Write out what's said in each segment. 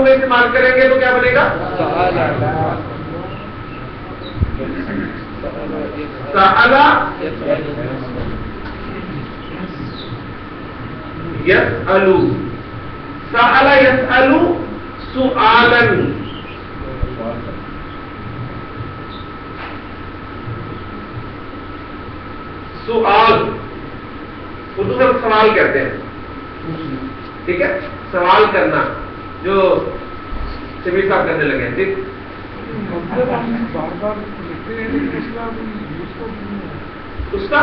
نحو میں استعمال کریں گے تو کیا بنے گا؟ سألا یسألو، سألا یسألو سؤالن، سؤال اردو میں سوال کرتے ہیں، ٹھیک ہے، سوال کرنا جو شبیر صاحب کرنے لگے ہیں، ٹھیک. اس کا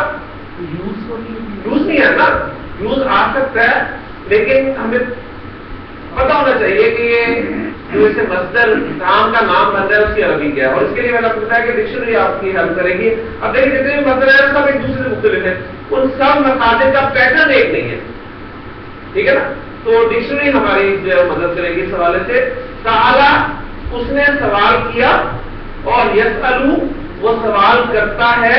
یوز نہیں ہے نا، یوز آ سکتا ہے لیکن ہمیں پتا ہونا چاہیے کہ یہ جو اسے مصدر کام کا نام بن رہا ہے اس کی عربی کیا ہے، اور اس کے لیے میں نے آپ کو بتایا کہ ڈکشنری آپ کی ہیلپ کرے گی. اب دیکھیں جتنے بھی مصدر ہیں سب ایک دوسرے سے مختلف ہیں، ان سب مصادر کا پیٹرن ایک نہیں ہے، ٹھیک ہے نا. تو ڈکشنری ہماری جو مدد کرے گی اس حوالے سے. سألا اس نے سوال کیا، اور یسألو وہ سوال کرتا ہے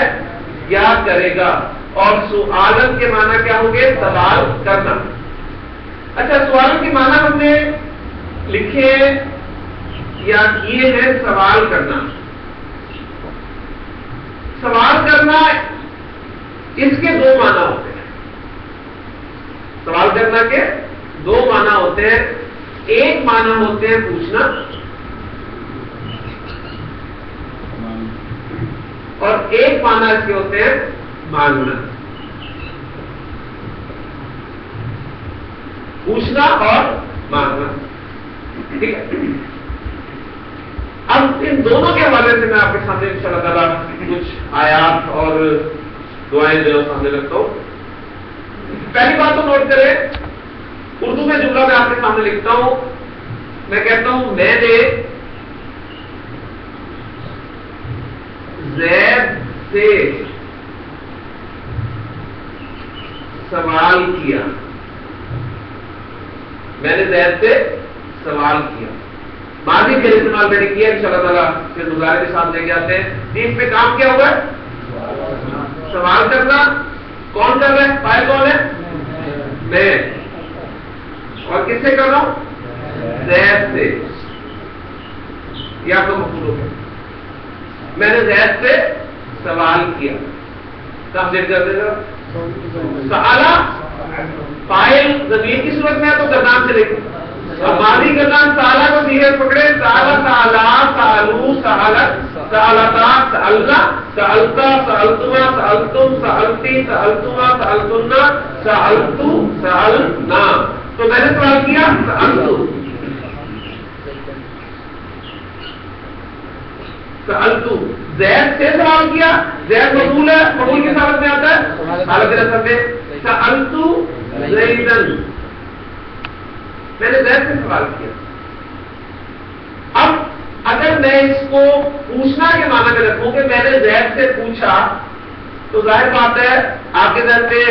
یا کرے گا، اور سؤالن کے معنی کیا ہوں گے؟ سوال کرنا. اچھا، سوالن کے معنی ہم نے لکھے یا کیے ہیں. سوال کرنا، سوال کرنا اس کے دو معنی ہوتے ہیں. سوال کرنا کے دو معنی ہوتے ہیں. ایک معنی ہوتے ہیں پوچھنا، اور ایک معنی اس کے ہوتے ہیں مانگنا. پوچھنا اور مانگنا، ٹھیک ہے. اب ان دونوں کے حوالے سے میں آپ کے سامنے انشاءاللہ تعالیٰ کچھ آیات اور دعائیں جو سامنے رکھتا ہوں. پہلی بات تو نوٹ کریں، اردو میں جملہ میں آپ کے سامنے لکھتا ہوں. میں کہتا ہوں میں نے زید سے سوال کیا، میں نے زید سے سوال کیا. ماضی کا استعمال میں نے کیا، انشاءاللہ تعالیٰ پھر مظاہرے کے ساتھ لے کے آتے ہیں. اس پہ کام کیا ہوا ہے؟ سوال کرنا. کون کر رہا ہے؟ فاعل کون ہے؟ میں. اور کس سے کر رہا ہوں؟ زید سے. یہ آپ کا مفعول ہو گیا. میں نے زید سے سوال کیا. کہاں سے کر دے گا؟ سآلا فاعل ضمیر کی صورت میں ہے تو گردان سے لکھیں. اب ماضی گردان سآلا کو سیدھے پکڑے. سآلا، سآلا، سآلو، سآلت، سآلتا، سآلنا، سآلتا، سآلتما، سآلتم، سآلتی، سآلتما، سآلتنا، سآلتو، سآلنا. تو میں نے سوال کیا سألتو. سألتو زید سے سوال کیا. زید مفعول ہے، مفعول کی حالت میں آتا ہے حالت رفع میں. سألتو زیدن، میں نے زید سے سوال کیا. اب اگر میں اس کو پوچھنا کے معنی میں رکھوں کہ میں نے زید سے پوچھا، تو ظاہر بات ہے آپ کے ذہن میں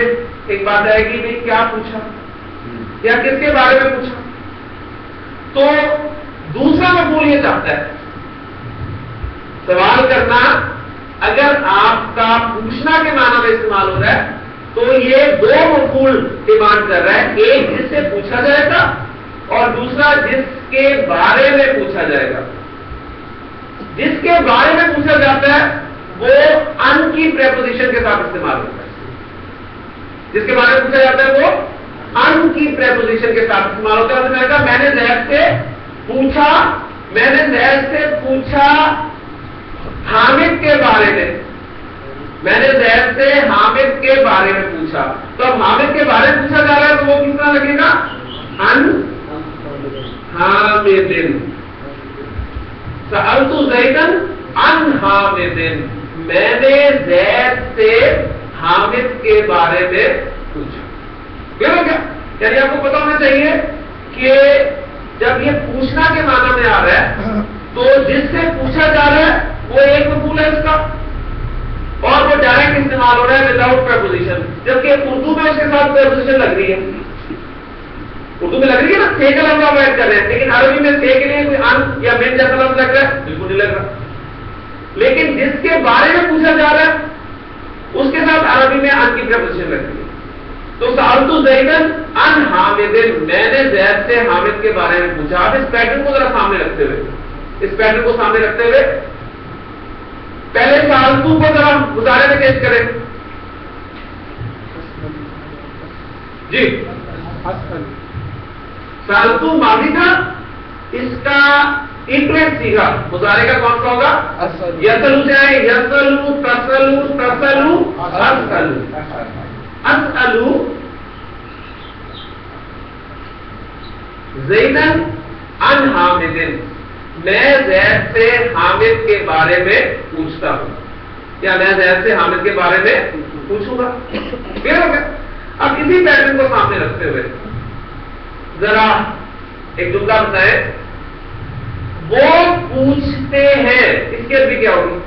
ایک بات آئے گی نہیں کیا پوچھا یا کس کے بارے میں پوچھا. تو دوسرا مفعول یہ چاہتا ہے سوال کرنا اگر آپ کا پوچھنا کے معنی میں استعمال ہو رہا ہے تو یہ دو مفعول ڈیمانڈ کر رہا ہے. ایک جس سے پوچھا جائے گا اور دوسرا جس کے بارے میں پوچھا جائے گا. جس کے بارے میں پوچھا جاتا ہے وہ ان کی پریپوزیشن کے ساتھ استعمال ہوتا ہے. جس کے بارے میں پوچھا جاتا ہے وہ ان کی پریپوزیشن کے ساتھ استعمال ہوتا ہے. میں نے کہا میں نے زید سے پوچھا، میں نے زید سے پوچھا حامد کے بارے میں. میں نے زید سے حامد کے بارے میں پوچھا. تو اب حامد کے بارے میں پوچھا جا رہا ہے تو وہ کس طرح لگے گا؟ ان حامدن. سألت زیدن ان حامدن، میں نے زید سے حامد کے بارے میں پوچھا. کیا یعنی آپ کو پتا ہونا چاہیے کہ جب یہ پوچھنا کے معنی میں آ رہا ہے تو جس سے پوچھا جا رہا ہے وہ ایک مفعول ہے اس کا، اور وہ ڈائریکٹ استعمال ہو رہا ہے وداؤٹ پریپوزیشن. جبکہ اردو میں اس کے ساتھ پریپوزیشن لگ رہی ہے. اردو میں لگ رہی ہے نا، سے کا لفظ آپ ایڈ کر رہے ہیں، لیکن عربی میں سے کے لیے کوئی ان یا من جیسا لفظ لگ رہا ہے؟ بالکل نہیں لگ رہا. لیکن جس کے بارے میں پوچھا جا رہا ہے اس کے ساتھ عربی میں ان کی پریپوزیشن لگ رہی ہے. تو سالتو زیدن ان حامد، میں نے زید سے حامد کے بارے میں پوچھا. آپ اس پیٹرن کو ذرا سامنے رکھتے ہوئے، اس پیٹرن کو سامنے رکھتے ہوئے پہلے سالتو کو ذرا مظاہرے میں پیش کریں. جی سالتو ماضی تھا، اس کا انٹرنٹ سیکھا، مظاہرے کا کون سا ہوگا؟ یسلو سے آئے، یسلو تسلو تسلو اسلو. اسلو زیدن ان حامدن، میں زید سے حامد کے بارے میں پوچھتا ہوں، یا میں زید سے حامد کے بارے میں پوچھوں گا. کلیئر ہو گیا؟ اب اسی پیٹرن کو سامنے رکھتے ہوئے ذرا ایک جملہ بتائیں. وہ پوچھتے ہیں، اس کے بھی کیا ہوگی؟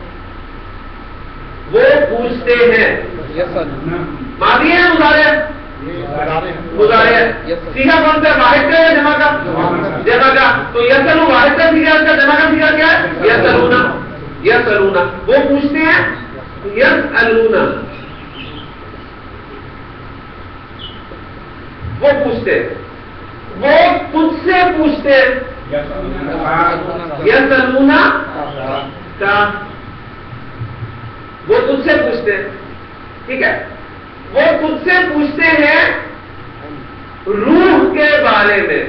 وہ پوچھتے ہیں. ماضی ہے مضارع؟ مضارع ہے. سیدھا کون سا؟ واحد کا یا جمع کا؟ جمع کا. تو یسلو واحد کا سیدھا، اس کا جمع کا سیدھا کیا ہے؟ یسلونا. یسلونا وہ پوچھتے ہیں. یسلونا وہ پوچھتے ہیں. وہ تجھ سے پوچھتے ہیں. یسلونا کا وہ تجھ سے پوچھتے ہیں. ٹھیک ہے، وہ تجھ سے پوچھتے ہیں روح کے بارے میں.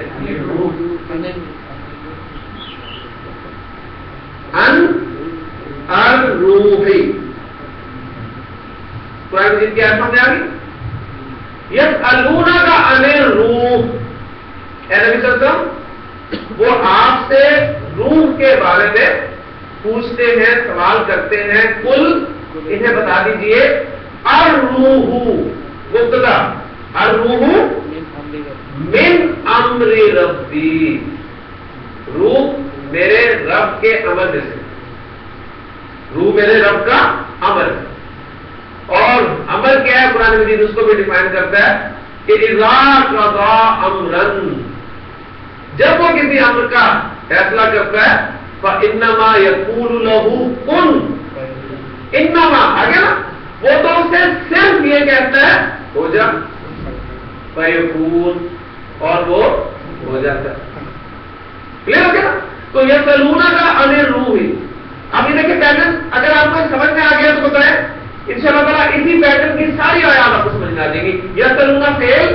ان الروحی قرآن مجید کی آیت سمجھ آ گئی. یسألونہ کا عن الروح، اے نبی صلی اللہ علیہ وسلم وہ آپ سے روح کے بارے میں پوچھتے ہیں، سوال کرتے ہیں. کل انہیں بتا دیجئے الروح مبتدا، الروح من امر ربی، روح میرے رب کے امر میں سے. روح میرے رب کا امر ہے. اور امر کیا ہے؟ قرآن مجید اس کو بھی ڈیفائن کرتا ہے کہ اذا قضا امرا، جب وہ کسی امر کا فیصلہ کرتا ہے فانما یقول له کن. انما آگے نا، وہ تو اسے صرف یہ کہتا ہے ہو جا، فیکون، اور وہ ہو جاتا ہے. کلیئر ہو گیا؟ تو یسألونہ کا عن الروح. اب یہ دیکھیں پیٹرن، اگر آپ کو سمجھ میں آ گیا تو بتائیں انشاءاللہ تعالیٰ اسی پیٹرن کی ساری آیات آپ کو سمجھ میں آ جائیں گی. یسألونہ فعل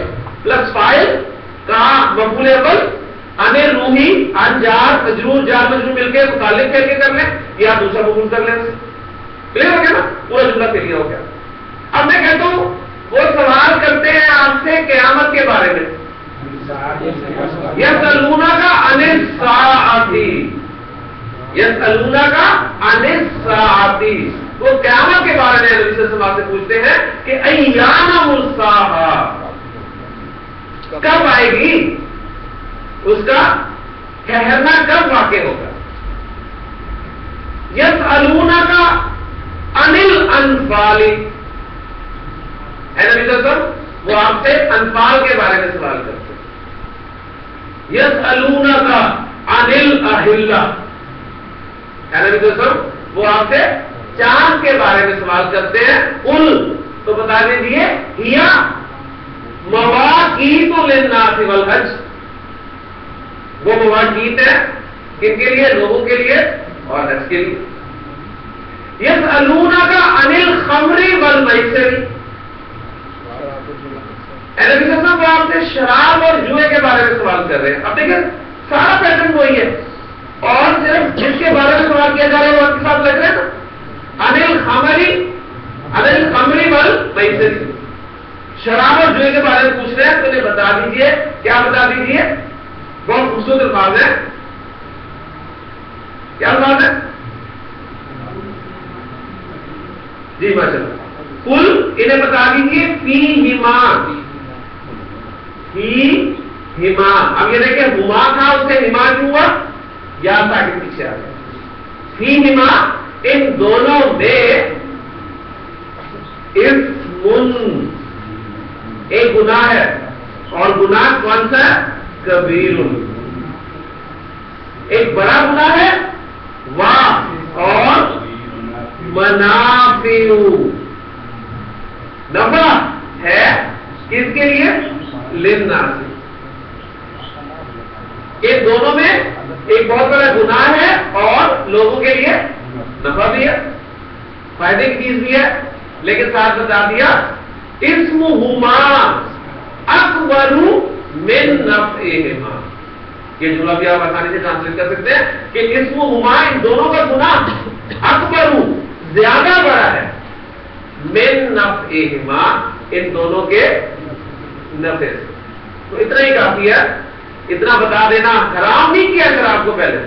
پلس فاعل کا مفعول اول، عن الروحی عن جار مجرور، جار مجرور مل کے متعلق کر کے کر لیں یا دوسرا مفعول کر لیں. کلیئر ہو گیا نا؟ پورا جملہ کلیئر ہو گیا. اب میں کہتا ہوں وہ سوال کرتے ہیں آپ سے قیامت کے بارے میں. یسألونہ کا عن الساعۃ، یسألونہ کا عن الساعۃ، وہ قیامت کے بارے میں نبی صلی اللہ علیہ وسلم سے پوچھتے ہیں کہ ایان مرساہا، کب آئے گی، اس کا ٹھہرنا کب واقع ہوگا. یسألونہ کا عن الانفال، اے نبی صلی اللہ علیہ وسلم وہ آپ سے انفال کے بارے میں سوال کرتے ہیں. یسألونہ کا عن الاہلہ، اے نبی صلی اللہ علیہ وسلم وہ آپ سے چاند کے بارے میں سوال کرتے ہیں. قل تو بتا دیجیے ہیا مواقیت للناس والحج، وہ مواقیت ہے کن کے لیے؟ لوگوں کے لیے اور حج کے لیے. یسألونہ کا عن الخمر والمیسر، اے نبی صلی اللہ علیہ وسلم وہ آپ سے شراب اور جوئے کے بارے میں سوال کر رہے ہیں. اب دیکھیں سارا پیٹرن وہی ہے، اور صرف جس کے بارے میں سوال کیا جا رہا ہے وہ آپ کے ساتھ لگ رہے ہیں نا. عن الخمر والمیسر، شراب اور جوئے کے بارے میں پوچھ رہے ہیں. تو انہیں بتا دیجئے، کیا بتا دیجئے؟ بہت خوبصورت الفاظ ہے. کیا الفاظ ہے؟ جی ماشاء اللہ. کل انہیں بتا دیجئے فیہما، فیہما. اب یہ دیکھیں ہما تھا، اس سے ہما کیوں ہوا؟ یا تاکہ پیچھے آ گیا. فیہما ان دونوں میں اسم ایک گناہ ہے، اور گناہ کون سا ہے؟ کبیر. ایک بڑا گناہ ہے اور منافع، نفع ہے کس کے لیے؟ للناس. ان دونوں میں ایک بہت بڑا گناہ ہے اور لوگوں کے لیے نفع بھی ہے, فائدے کی چیز بھی ہے, لیکن ساتھ بتا دیا اسمہما اکبر من نفعہما. یہ جملہ بھی آپ آسانی سے ٹرانسلیٹ کر سکتے ہیں کہ اسمہما ان دونوں کا گناہ اکبر زیادہ بڑا ہے من نفعہما ان دونوں کے نفع سے. تو اتنا ہی کافی ہے, اتنا بتا دینا. حرام نہیں کیا شراب کو پہلے,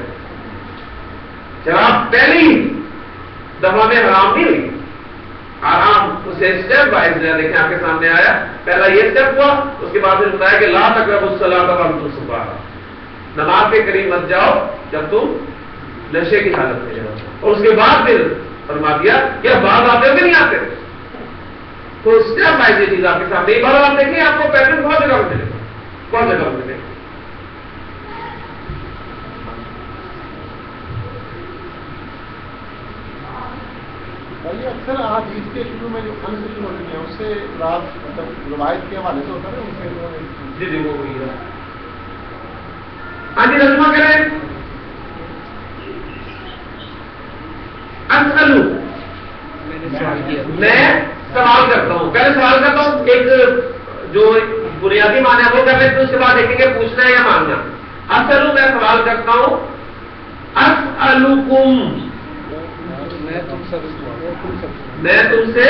شراب پہلی دفعہ میں حرام نہیں ہوئی, حرام اسے اسٹیپ بائی اسٹیپ دیکھیں آپ کے سامنے آیا. پہلا یہ اسٹیپ ہوا, اس کے بعد پھر بتایا کہ لا تقربوا الصلاۃ وانتم سکارى, نماز کے قریب مت جاؤ جب تم نشے کی حالت میں جاؤ. اور اس کے بعد پھر فرما دیا کہ اب بعض آتے ہو کہ نہیں آتے. تو اسٹیپ بائی یہ چیز آپ کے سامنے. ایک بار آپ دیکھیں آپ کو پیٹرن بہت جگہ ملے گا, بہت جگہ ملے گا. اکثر آج اس کے شروع میں جو کھانے سے شروع ہوتی ہے اس سے رات مطلب روایت کے حوالے سے ہوتا ہے ان سے. جی وہ ہوئی ہے. ہاں جی رجمہ کریں. اسألو, میں سوال کرتا ہوں. پہلے سوال کرتا ہوں, ایک جو بنیادی معنی ہے وہ کر لیتے ہیں, اس کے بعد دیکھیں گے پوچھنا ہے یا مانگنا. اسألو میں سوال کرتا ہوں. اسألکم میں تم سے